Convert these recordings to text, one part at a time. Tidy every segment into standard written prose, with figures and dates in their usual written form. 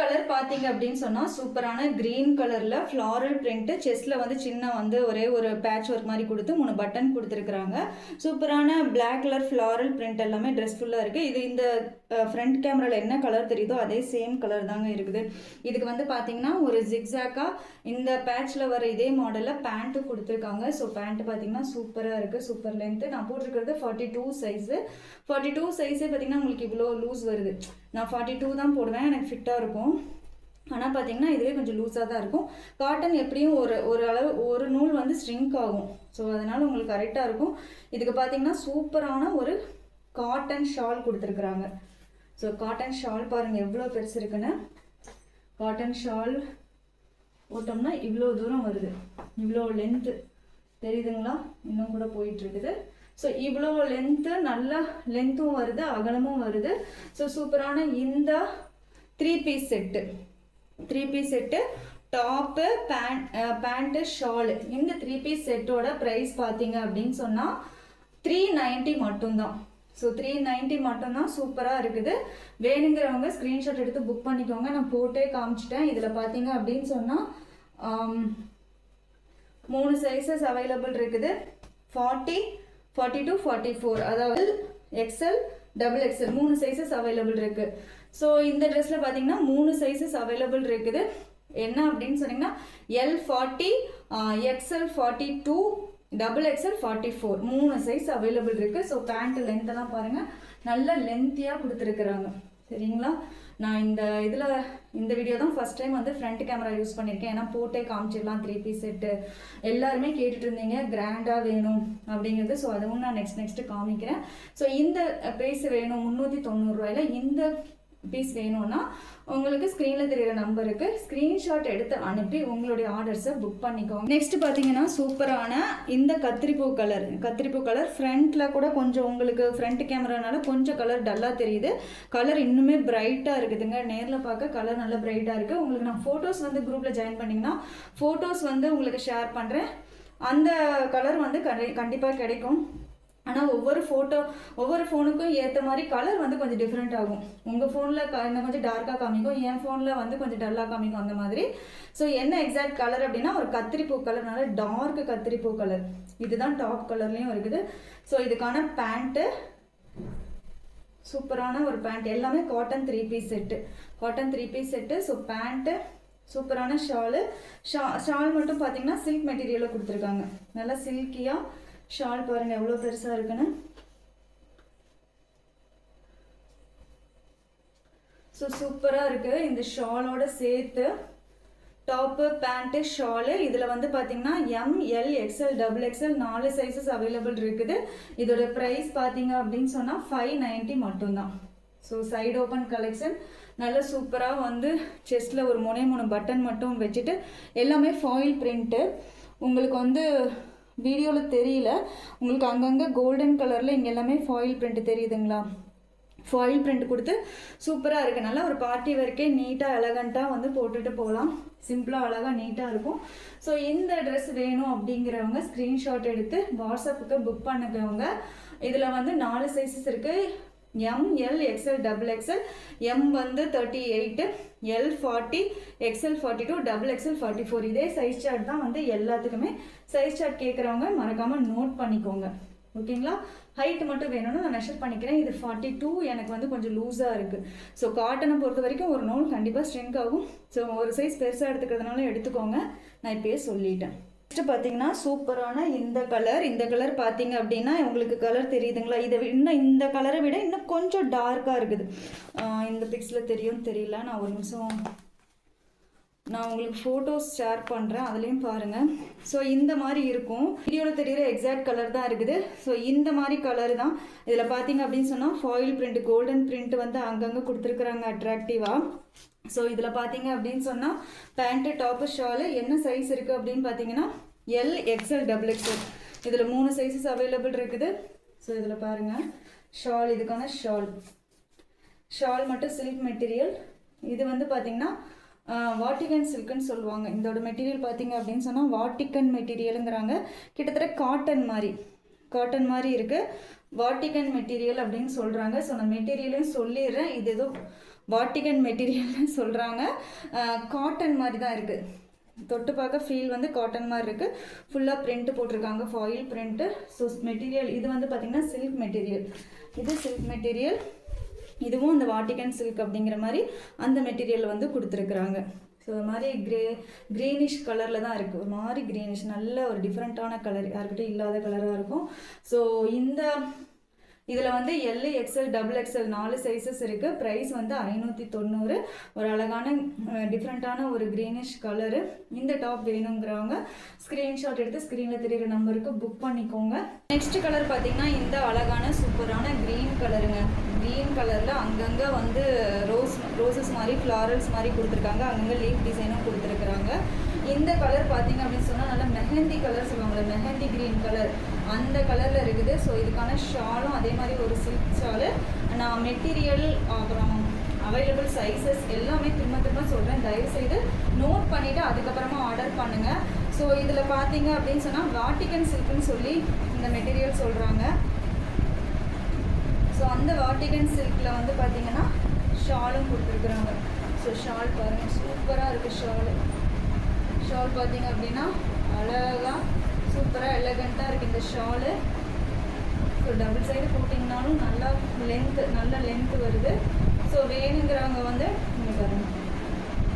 Colour பார்த்தீங்க அப்படின்னு சொன்னால் சூப்பரான க்ரீன் கலரில் ஃப்ளாரல் பிரிண்ட்டு செஸ்ட்டில் வந்து சின்ன வந்து ஒரே ஒரு பேட்ச் ஒர்க் மாதிரி கொடுத்து 3 பட்டன் கொடுத்துருக்குறாங்க. சூப்பரான பிளாக் கலர் ஃப்ளாரல் பிரிண்ட் எல்லாமே ட்ரெஸ் ஃபுல்லாக இருக்குது. இது இந்த ஃப்ரண்ட் கேமராவில் என்ன கலர் தெரியுதோ அதே சேம் கலர் தாங்க இருக்குது. இதுக்கு வந்து பார்த்தீங்கன்னா ஒரு ஜிக்ஸாக்காக இந்த பேட்சில் வர இதே மாடலில் பேண்ட்டு கொடுத்துருக்காங்க. ஸோ பேண்ட்டு பார்த்தீங்கன்னா சூப்பராக இருக்குது, சூப்பர் லென்த்து. நான் போட்டிருக்கிறது 42 சைஸு. 42 சைஸே பார்த்தீங்கன்னா உங்களுக்கு இவ்வளோ லூஸ் வருது. நான் 42 தான் போடுவேன், எனக்கு ஃபிட்டாக இருக்கும். ஆனால் பார்த்தீங்கன்னா இதுவே கொஞ்சம் லூஸாக தான் இருக்கும். காட்டன் எப்படியும் ஒரு அளவு ஒரு நூல் வந்து ஸ்ட்ரிங்க் ஆகும். ஸோ அதனால் உங்களுக்கு கரெக்டாக இருக்கும். இதுக்கு பார்த்தீங்கன்னா சூப்பரான ஒரு காட்டன் ஷால் கொடுத்துருக்குறாங்க. ஸோ காட்டன் ஷால் பாருங்கள் எவ்வளோ பெருசு இருக்குன்னு. காட்டன் ஷால் போட்டோம்னா இவ்வளோ தூரம் வருது, இவ்வளோ லென்த்து தெரியுதுங்களா? இன்னும் கூட போயிட்டுருக்குது. ஸோ இவ்வளோ லென்த்து, நல்ல லென்த்தும் வருது, அகலமும் வருது. ஸோ சூப்பரான இந்த 3 piece set, 3 piece set, top, pant, shawl. இந்த 3 பீஸ் செட்டோட ப்ரைஸ் பார்த்தீங்க அப்படின்னு சொன்னால் 390 மட்டும்தான். ஸோ 390 மட்டும்தான். சூப்பராக இருக்குது. வேணுங்கிறவங்க ஸ்க்ரீன்ஷாட் எடுத்து புக் பண்ணிக்கோங்க. நான் போட்டே காமிச்சிட்டேன். இதில் பார்த்தீங்க அப்படின்னு சொன்னால் 3 சைஸஸ் அவைலபிள் இருக்குது. 40, 42, 44, அதாவது XL, XXL 3 சைஸஸ் அவைலபிள் இருக்குது. ஸோ இந்த ட்ரெஸ்ஸில் பார்த்தீங்கன்னா 3 சைஸஸ் அவைலபிள் இருக்குது. என்ன அப்படின்னு சொன்னீங்கன்னா L40, XL 42, XXL 44 3 size available இருக்குது. ஸோ பேண்ட் லென்த்தெல்லாம் பாருங்கள், நல்ல லென்த்தியாக கொடுத்துருக்குறாங்க. சரிங்களா? நான் இந்த வீடியோ தான் ஃபஸ்ட் டைம் வந்து ஃப்ரண்ட் கேமரா யூஸ் பண்ணியிருக்கேன். ஏன்னா போட்டே காமிச்சிடலாம் 3 பீஸ் செட்டு. எல்லாருமே கேட்டுட்டு இருந்தீங்க கிராண்டாக வேணும் அப்படிங்கிறது. ஸோ அதுவும் நான் நெக்ஸ்ட்டு காமிக்கிறேன். ஸோ இந்த பீஸ் வேணும் 390 ரூபாயில். இந்த பீஸ் வேணும்னா உங்களுக்கு ஸ்க்ரீனில் தெரிகிற நம்பருக்கு ஸ்க்ரீன்ஷாட் எடுத்து அனுப்பி உங்களுடைய ஆர்டர்ஸை புக் பண்ணிக்கோங்க. நெக்ஸ்ட் பார்த்தீங்கன்னா சூப்பரான இந்த கத்திரிப்பூ கலர் ஃப்ரண்ட்டில் கூட கொஞ்சம் உங்களுக்கு ஃப்ரண்ட் கேமரானால கொஞ்சம் கலர் டல்லாக தெரியுது. கலர் இன்னுமே பிரைட்டாக இருக்குதுங்க. நேரில் பார்க்க கலர் நல்லா பிரைட்டாக இருக்குது. உங்களுக்கு நான் ஃபோட்டோஸ் வந்து குரூப்பில் ஜாயின் பண்ணிங்கன்னா ஃபோட்டோஸ் வந்து உங்களுக்கு ஷேர் பண்ணுறேன். அந்த கலர் வந்து கண்டிப்பாக கிடைக்கும். ஆனால் ஒவ்வொரு ஃபோனுக்கும் ஏற்ற மாதிரி கலர் வந்து கொஞ்சம் டிஃப்ரெண்ட் ஆகும். உங்கள் ஃபோனில் இன்னும் கொஞ்சம் டார்க்காக காமிக்கும், என் ஃபோனில் வந்து கொஞ்சம் டல்லாக காமிக்கும், அந்த மாதிரி. ஸோ என்ன எக்ஸாக்ட் கலர் அப்படின்னா ஒரு கத்திரிப்பூ கலர்னால டார்க் கத்திரிப்பூ கலர். இதுதான் டாப் கலர்லேயும் இருக்குது. ஸோ இதுக்கான பேண்ட்டு சூப்பரான ஒரு பேண்ட், எல்லாமே cotton 3 piece set. So pant சூப்பரான ஷால் மட்டும் பார்த்தீங்கன்னா சில்க் மெட்டீரியலில் கொடுத்துருக்காங்க. நல்லா சில்கியாக ஷால் பாருங்கள் எவ்வளோ பெருசாக இருக்குன்னு. ஸோ சூப்பராக இருக்குது. இந்த ஷாலோட சேர்த்து டாப்பு, பேண்ட்டு, ஷாலு. இதில் வந்து பார்த்தீங்கன்னா ML, XL, XXL 4 sizes available இருக்குது. இதோட ப்ரைஸ் பார்த்தீங்க அப்படின்னு சொன்னால் 590 மட்டும்தான். ஸோ சைடு ஓப்பன் கலெக்ஷன் நல்ல சூப்பராக வந்து செஸ்ட்டில் ஒரு 3 பட்டன் மட்டும் வச்சுட்டு எல்லாமே ஃபாயில் பிரிண்ட்டு. உங்களுக்கு வந்து வீடியோவில் தெரியல, உங்களுக்கு அங்கங்கே கோல்டன் கலரில் இங்கே எல்லாமே ஃபாயில் பிரிண்ட் தெரியுதுங்களா? ஃபாயில் பிரிண்ட் கொடுத்து சூப்பராக இருக்குது. நல்லா ஒரு பார்ட்டி வரைக்கே நீட்டாக எலகண்ட்டாக வந்து போட்டுட்டு போகலாம். சிம்பிளாக அழகாக நீட்டாக இருக்கும். ஸோ இந்த ட்ரெஸ் வேணும் அப்படிங்கிறவங்க ஸ்க்ரீன்ஷாட் எடுத்து வாட்ஸ்அப்புக்கு புக் பண்ணிக்கவங்க. இதில் வந்து 4 சைஸஸ் இருக்குது. ML, XL, XXL. M வந்து 38, L 40, XL 42, XXL 44. இதே சைஸ் சார்ட் தான் வந்து எல்லாத்துக்குமே. சைஸ் சார்ட் கேட்குறவங்க மறக்காமல் நோட் பண்ணிக்கோங்க. ஓகேங்களா? ஹைட் மட்டும் வேணும்னா நான் மெஷர் பண்ணிக்கிறேன். இது 42, எனக்கு வந்து கொஞ்சம் லூஸாக இருக்குது. ஸோ காட்டனை பொறுத்த வரைக்கும் ஒரு நூல் கண்டிப்பாக ஸ்ட்ரிங்க் ஆகும். ஸோ ஒரு சைஸ் பெருசாக எடுத்துக்கிறதுனால எடுத்துக்கோங்க. நான் இப்போயே சொல்லிட்டேன். நெக்ஸ்ட் பார்த்தீங்கன்னா சூப்பரான இந்த கலர் பார்த்தீங்க அப்படின்னா உங்களுக்கு கலர் தெரியுதுங்களா? இந்த கலரை விட இன்னும் கொஞ்சம் டார்க்காக இருக்குது. இந்த பிக்ஸில் தெரியும் தெரியல. நான் ஒரு நிமிஷம் நான் உங்களுக்கு ஃபோட்டோஸ் ஷேர் பண்ணுறேன், அதுலேயும் பாருங்கள். ஸோ இந்த மாதிரி இருக்கும். வீடியோவில் தெரிகிற எக்ஸாக்ட் கலர் தான் இருக்குது. ஸோ இந்த மாதிரி கலர் தான் இதில் பார்த்தீங்க அப்படின்னு சொன்னால் ஃபாயில் பிரிண்ட், கோல்டன் பிரிண்ட் வந்து அங்கங்கே கொடுத்துருக்குறாங்க அட்ராக்டிவாக. ஸோ இதில் பார்த்தீங்க அப்படின்னு சொன்னால் பேண்ட்டு, டாப்பு, ஷாலு என்ன சைஸ் இருக்குது அப்படின்னு பார்த்தீங்கன்னா L, XL, XXL. இதில் 3 சைஸஸ் அவைலபிள் இருக்குது. ஸோ இதில் பாருங்கள் ஷால், இதுக்கான ஷால் மட்டும் சில்க் மெட்டீரியல். இது வந்து பார்த்தீங்கன்னா வாட்டிகன் சில்க்குன்னு சொல்லுவாங்க. இதோட மெட்டீரியல் பார்த்தீங்க அப்படின்னு சொன்னால் வாட்டிகன் மெட்டீரியலுங்கிறாங்க. கிட்டத்தட்ட காட்டன் மாதிரி இருக்குது. வாட்டிகன் மெட்டீரியல் அப்படின்னு சொல்கிறாங்க. ஸோ நான் மெட்டீரியலையும் சொல்லிடுறேன். இது ஏதோ வாட்டிகன் மெட்டீரியல்னு சொல்கிறாங்க. காட்டன் மாதிரி தான் இருக்குது, தொட்டு பார்க்க ஃபீல் வந்து காட்டன் மாதிரி இருக்குது. ஃபுல்லாக பிரிண்ட் போட்டிருக்காங்க, ஃபாயில் பிரிண்ட்டு. ஸோ மெட்டீரியல் இது வந்து பார்த்திங்கன்னா சில்க் மெட்டீரியல், இது சில்க் மெட்டீரியல். இதுவும் இந்த வாட்டிகன் சில்க் அப்படிங்கிற மாதிரி அந்த மெட்டீரியல் வந்து கொடுத்துருக்குறாங்க. ஸோ ஒரு மாதிரி க்ரீனிஷ் கலரில் தான் இருக்குது, ஒரு மாதிரி க்ரீனிஷ், நல்ல ஒரு டிஃப்ரெண்ட்டான கலர், யாருக்கிட்டையும் இல்லாத கலராக இருக்கும். ஸோ இந்த இதில் வந்து L, XL, double XL 4 sizes இருக்குது. ப்ரைஸ் வந்து 590. ஒரு அழகான டிஃப்ரெண்ட்டான ஒரு க்ரீனிஷ் கலரு. இந்த டாப் வேணுங்கிறவங்க ஸ்க்ரீன்ஷாட் எடுத்து ஸ்க்ரீனில் தெரியுற நம்பருக்கு புக் பண்ணிக்கோங்க. நெக்ஸ்ட் கலர் பார்த்திங்கன்னா இந்த அழகான சூப்பரான க்ரீன் கலருங்க. க்ரீன் கலரில் அங்கங்கே வந்து ரோசஸ் மாதிரி ஃப்ளாரல்ஸ் மாதிரி கொடுத்துருக்காங்க, அங்கங்கே லீஃப் டிசைனும் கொடுத்துருக்குறாங்க. இந்த கலர் பார்த்திங்க அப்படின்னு சொன்னால் நல்லா மெஹந்தி கலர் சொல்லுவாங்கள்ல, மெஹந்தி க்ரீன் கலர் அந்த கலரில் இருக்குது. ஸோ இதுக்கான ஷாலும் அதே மாதிரி ஒரு சில்க் ஷாலு. நான் மெட்டீரியல் அப்புறம் அவைலபிள் சைஸஸ் எல்லாமே திரும்ப சொல்கிறேன், தயவுசெய்து நோட் பண்ணிவிட்டு அதுக்கப்புறமா ஆர்டர் பண்ணுங்கள். ஸோ இதில் பார்த்தீங்க அப்படின்னு சொன்னால் வாட்டிகன் சில்க்குன்னு சொல்லி இந்த மெட்டீரியல் சொல்கிறாங்க. ஸோ அந்த வாட்டிகன் சில்கில் வந்து பார்த்திங்கன்னா ஷாலும் கொடுத்துருக்குறாங்க. ஸோ ஷால் பாருங்கள், சூப்பராக இருக்குது. ஷால் பார்த்தீங்க அப்படின்னா அழகாக சூப்பராக எலகண்ட்டாக இருக்குது இந்த ஷாலு. ஸோ டபுள் சைடு போட்டிங்கனாலும் நல்ல லென்த்து வருது. ஸோ வேணுங்கிறவங்க வந்து இங்கே பாருங்கள்,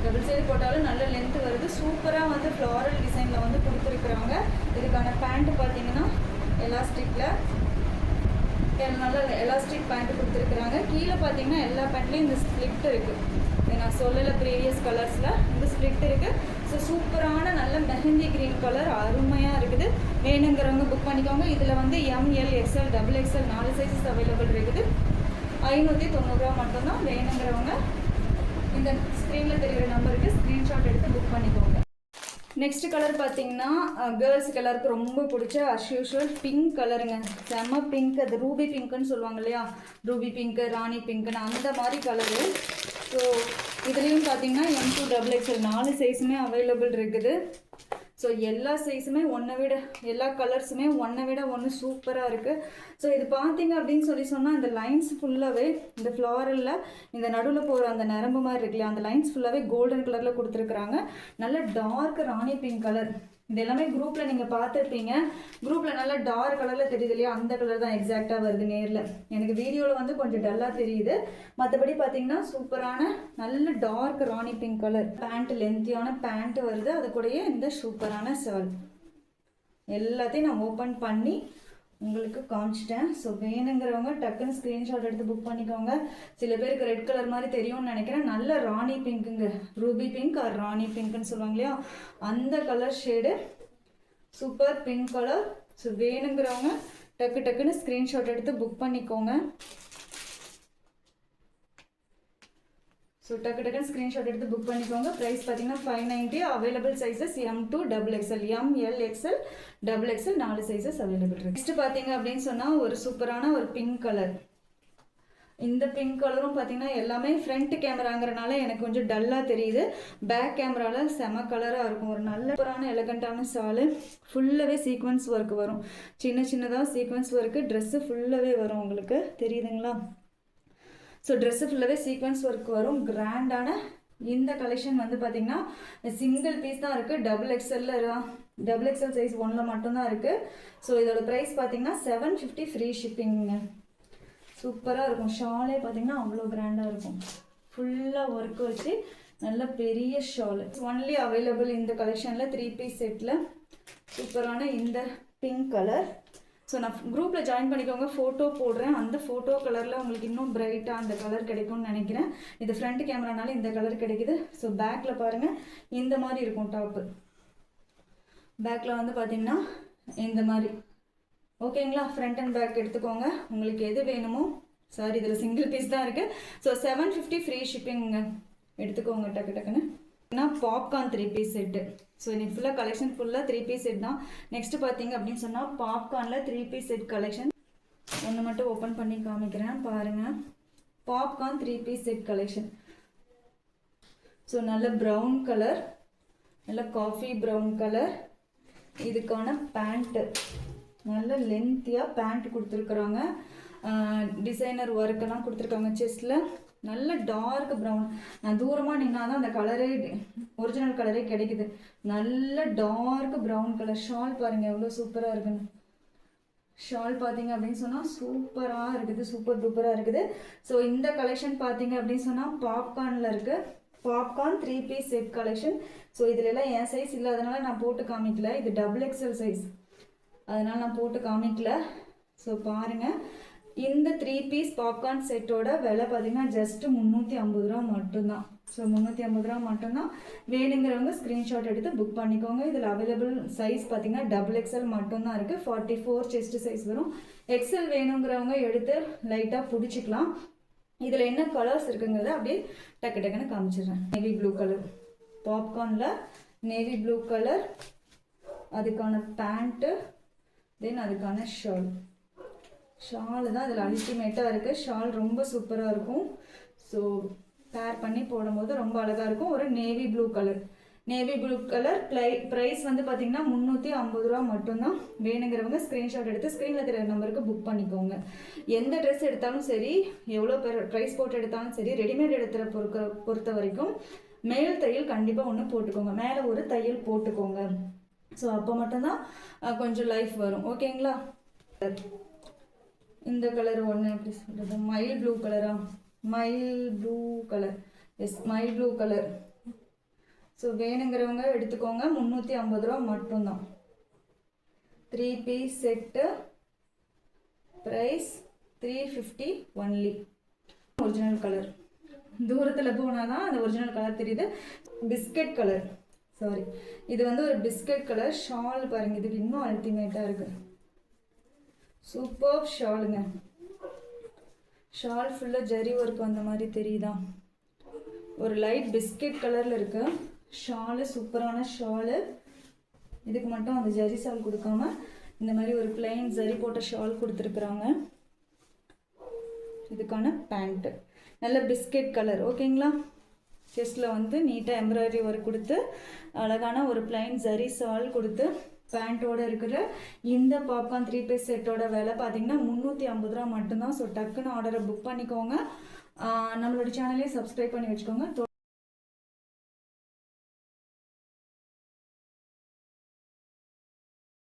டபுள் சைடு போட்டாலும் நல்ல லென்த்து வருது. சூப்பராக வந்து ஃப்ளாரல் டிசைனில் வந்து கொடுத்துருக்குறாங்க. இதுக்கான பேண்ட்டு பார்த்தீங்கன்னா எலாஸ்டிக்கில் நல்ல எலாஸ்டிக் பேண்ட்டு கொடுத்துருக்குறாங்க. கீழே பார்த்தீங்கன்னா எல்லா பேண்ட்லேயும் இந்த ஸ்ப்ளிட் இருக்குது, நான் சொல்லலை ப்ரீவியஸ் கலர்ஸில் இந்த ஸ்ப்ளிட் இருக்குது. ஸோ சூப்பரான நல்ல மெஹந்தி க்ரீன் கலர் அருமையாக இருக்குது. வேணுங்கிறவங்க புக் பண்ணிக்கோங்க. இதில் வந்து ML, XL, double XL 4 sizes available இருக்குது. 590 மட்டும்தான். வேணுங்கிறவங்க இந்த ஸ்க்ரீனில் தெரிகிற நம்பருக்கு ஸ்க்ரீன்ஷாட் எடுத்து புக் பண்ணிக்கோங்க. நெக்ஸ்ட் கலர் பார்த்தீங்கன்னா கேர்ள்ஸ் கலருக்கு ரொம்ப பிடிச்ச அஸ் யூஷுவல் பிங்க் கலருங்க. செம்ம பிங்க், அது ரூபி பிங்க்குன்னு சொல்லுவாங்க இல்லையா, ரூபி பிங்க்கு, ராணி பிங்க்குன்னு அந்த மாதிரி கலரு. ஸோ இதுலேயும் பார்த்தீங்கன்னா M2 டபுள் எக்ஸ்எல் 4 சைஸுமே அவைலபிள் இருக்குது. ஸோ எல்லா சைஸுமே எல்லா கலர்ஸுமே ஒன்றை விட ஒன்று சூப்பராக இருக்குது. ஸோ இது பார்த்தீங்க அப்படின்னு சொன்னால் இந்த லைன்ஸ் ஃபுல்லாகவே இந்த ஃப்ளாரலில் இந்த நடுவில் போகிற அந்த நரம்பு மாதிரி இருக்கு இல்லையா, அந்த லைன்ஸ் ஃபுல்லாகவே கோல்டன் கலரில் கொடுத்துருக்குறாங்க. நல்ல டார்க் ராணி பிங்க் கலர். இது எல்லாமே குரூப்பில் நீங்கள் பார்த்துருப்பீங்க. குரூப்பில் நல்லா டார்க் கலரில் தெரியுது இல்லையா, அந்த கலர் தான் எக்ஸாக்டாக வருது நேரில். எனக்கு வீடியோவில் வந்து கொஞ்சம் டல்லாக தெரியுது. மற்றபடி பார்த்தீங்கன்னா சூப்பரான நல்ல டார்க் ராணி பிங்க் கலர் பேண்ட், லென்த்தியான பேண்ட்டு வருது. அது கூடயே இந்த சூப்பரான ஷால் எல்லாத்தையும் நான் ஓப்பன் பண்ணி உங்களுக்கு காமிச்சிட்டேன். ஸோ வேணுங்கிறவங்க டக்குன்னு ஸ்க்ரீன்ஷாட் எடுத்து புக் பண்ணிக்கோங்க. சில பேருக்கு ரெட் கலர் மாதிரி தெரியும்னு நினைக்கிறேன். நல்ல ராணி பிங்க்குங்க, ரூபி பிங்க் ஆர் ராணி பிங்க்குன்னு சொல்லுவாங்க இல்லையா, அந்த colour shade super pink colour. So வேணுங்கிறவங்க டக்குன்னு ஸ்க்ரீன்ஷாட் எடுத்து புக் பண்ணிக்கோங்க. ஸோ டக்குன்னு ஸ்க்ரீன்ஷாட் எடுத்து புக் பண்ணிக்கோங்க. ப்ரைஸ் பார்த்தீங்கன்னா 590. Available sizes M2 double XL, ML, XL, double XL 4 sizes available இருக்குது. நெக்ஸ்ட் பார்த்தீங்க அப்படின்னு சொன்னால் ஒரு சூப்பரான ஒரு பிங்க் கலர். இந்த பிங்க் கலரும் பார்த்தீங்கன்னா எல்லாமே ஃப்ரண்ட் கேமராங்கிறனால எனக்கு கொஞ்சம் டல்லாக தெரியுது. பேக் கேமராவில் செம கலராக இருக்கும். ஒரு நல்ல சூப்பரான எலகண்ட்டான ஷாலு. ஃபுல்லாகவே சீக்வன்ஸ் ஒர்க் வரும், சின்னதாக சீக்வன்ஸ் ஒர்க்கு. ட்ரெஸ்ஸு ஃபுல்லாகவே வரும், உங்களுக்கு தெரியுதுங்களா. ஸோ ட்ரெஸ்ஸு ஃபுல்லாகவே சீக்வன்ஸ் ஒர்க் வரும். கிராண்டான இந்த கலெக்ஷன் வந்து பார்த்திங்கன்னா சிங்கிள் பீஸ் தான் இருக்குது. டபுள் எக்ஸ்எல் சைஸ் 1 மட்டும்தான் இருக்குது. ஸோ இதோட ப்ரைஸ் பார்த்திங்கன்னா 750 ஃப்ரீ ஷிப்பிங்க. சூப்பராக இருக்கும். ஷாலே பார்த்திங்கன்னா அவ்வளோ கிராண்டாக இருக்கும். ஃபுல்லாக ஒர்க் வச்சு நல்ல பெரிய ஷாலு. ஒன்லி அவைலபிள் இந்த கலெக்ஷனில் 3 பீஸ் செட்டில் சூப்பரான இந்த பிங்க் கலர். ஸோ நான் குரூப்பில் ஜாயின் பண்ணிக்கோங்க, ஃபோட்டோ போடுறேன். அந்த ஃபோட்டோ கலரில் உங்களுக்கு இன்னும் பிரைட்டாக அந்த கலர் கிடைக்கும்னு நினைக்கிறேன். இது ஃப்ரண்ட் கேமரானால இந்த கலர் கிடைக்குது. ஸோ பேக்கில் பாருங்கள், இந்த மாதிரி இருக்கும் டாப்பு. பேக்கில் வந்து பார்த்திங்கன்னா இந்த மாதிரி ஓகேங்களா. ஃப்ரண்ட் அண்ட் பேக் எடுத்துக்கோங்க, உங்களுக்கு எது வேணுமோ. சாரி, இதில் சிங்கிள் பீஸ் தான் இருக்குது. So 750 free shipping. எடுத்துக்கோங்க டக்குன்னு. Popcorn 3 piece set. ஸோ இன்னைக்கு ஃபுல்லாக கலெக்ஷன் ஃபுல்லாக 3 பீஸ் செட் தான். நெக்ஸ்ட் பார்த்தீங்க அப்படின்னு சொன்னால் பாப்கார்னில் 3 பீஸ் செட் கலெக்ஷன். ஒன்று மட்டும் ஓப்பன் பண்ணி காமிக்கிறேன் பாருங்கள். Popcorn 3 piece set collection. So நல்ல ப்ரௌன் கலர், நல்ல காஃபி ப்ரௌன் கலர். இதுக்கான பேண்ட்டு நல்ல லென்த்தியாக பேண்ட் கொடுத்துருக்குறாங்க. டிசைனர் ஒர்க்கெல்லாம் கொடுத்துருக்காங்க செஸ்டில். நல்ல டார்க் ப்ரௌன். நான் தூரமாக நின்னா தான் அந்த கலரே ஒரிஜினல் கலரே கிடைக்குது. நல்ல டார்க் ப்ரௌன் கலர். ஷால் பாருங்கள் எவ்வளோ சூப்பராக இருக்குன்னு. ஷால் பார்த்தீங்க அப்படின்னு சொன்னால் சூப்பராக இருக்குது, சூப்பர் டூப்பராக இருக்குது. ஸோ இந்த கலெக்ஷன் பார்த்தீங்க அப்படின்னு சொன்னால் பாப்கார்னில் இருக்குது. Popcorn 3 piece set collection. So இதில் எல்லாம் என் சைஸ் இல்லை, அதனால் நான் போட்டு காமிக்கல. இது XXL சைஸ், அதனால் நான் போட்டு காமிக்கல. ஸோ பாருங்கள், இந்த 3 பீஸ் பாப்கார்ன் செட்டோட விலை பார்த்தீங்கன்னா ஜஸ்ட் 350 ரூபா மட்டும்தான். ஸோ 350 ரூபா மட்டும்தான். வேணுங்கிறவங்க ஸ்க்ரீன்ஷாட் எடுத்து புக் பண்ணிக்கோங்க. இதில் அவைலபிள் சைஸ் பார்த்தீங்கன்னா XXL மட்டும்தான் இருக்குது. 44 செஸ்ட் சைஸ் வரும். XL வேணுங்கிறவங்க எடுத்து லைட்டாக பிடிச்சிக்கலாம். இதில் என்ன கலர்ஸ் இருக்குங்கிறத அப்படியே டக்கு டக்குன்னு காமிச்சிடுறேன். நேவி ப்ளூ கலர் பாப்கார்னில், நேவி ப்ளூ கலர், அதுக்கான பேண்ட்டு, தென் அதுக்கான ஷால். ஷால் தான் அதில் அல்டிமேட்டாக இருக்குது. ஷால் ரொம்ப சூப்பராக இருக்கும். ஸோ பேர் பண்ணி போடும்போது ரொம்ப அழகாக இருக்கும். ஒரு navy blue colour. Navy blue colour price வந்து பார்த்திங்கன்னா 350 ரூபா மட்டும்தான். வேணுங்கிறவங்க ஸ்க்ரீன்ஷாட் எடுத்து ஸ்க்ரீனில் தெரியுற நம்பருக்கு புக் பண்ணிக்கோங்க. எந்த ட்ரெஸ் எடுத்தாலும் சரி, எவ்வளோ ப்ரைஸ் போட்டு எடுத்தாலும் சரி, ரெடிமேட் எடுத்துகிற பொறுத்த வரைக்கும் மேல் தையல் கண்டிப்பாக ஒன்று போட்டுக்கோங்க, மேலே ஒரு தையல் போட்டுக்கோங்க. ஸோ அப்போ மட்டும்தான் கொஞ்சம் லைஃப் வரும். ஓகேங்களா? இந்த கலர் ஒன்று எப்படி சொல்கிறது, மைல் ப்ளூ கலரா? Mild blue colour. Yes, mild blue colour. So வேணுங்கிறவங்க எடுத்துக்கோங்க. 350 ரூபா மட்டும்தான். 3 piece set, price 350 only. Original colour. தூரத்தில் போனால் தான் அந்த ஒரிஜினல் கலர் தெரியுது. பிஸ்கட் கலர், சாரி, இது வந்து ஒரு பிஸ்கட் கலர். ஷால் பாருங்கள், இதுக்கு இன்னும் அல்டிமேட்டாக இருக்குது. சூப்பர் ஷாலுங்க. ஷால் ஃபுல்லாக ஜரி ஒர்க் அந்த மாதிரி தெரியுதா? ஒரு லைட் பிஸ்கட் கலரில் இருக்கு ஷாலு. சூப்பரான ஷாலு. இதுக்கு மட்டும் அந்த ஜரி ஷால் கொடுக்காம இந்த மாதிரி ஒரு பிளைன் ஜரி போட்ட ஷால் கொடுத்துருக்குறாங்க. இதுக்கான பேண்ட்டு நல்ல பிஸ்கட் கலர். ஓகேங்களா? செஸ்ட்டில் வந்து நீட்டாக எம்ப்ராய்டரி ஒர்க் கொடுத்து அழகான ஒரு பிளைன் ஜரி ஷால் கொடுத்து பேண்ட்டோடு இருக்கிற இந்த பாப்கார்ன் 3 பீஸ் செட்டோட விலை பார்த்தீங்கன்னா 350 ரூபா மட்டும்தான். ஸோ டக்குன்னு ஆர்டரை புக் பண்ணிக்கோங்க. நம்மளோட சேனலையும் சப்ஸ்கிரைப் பண்ணி வச்சுக்கோங்க.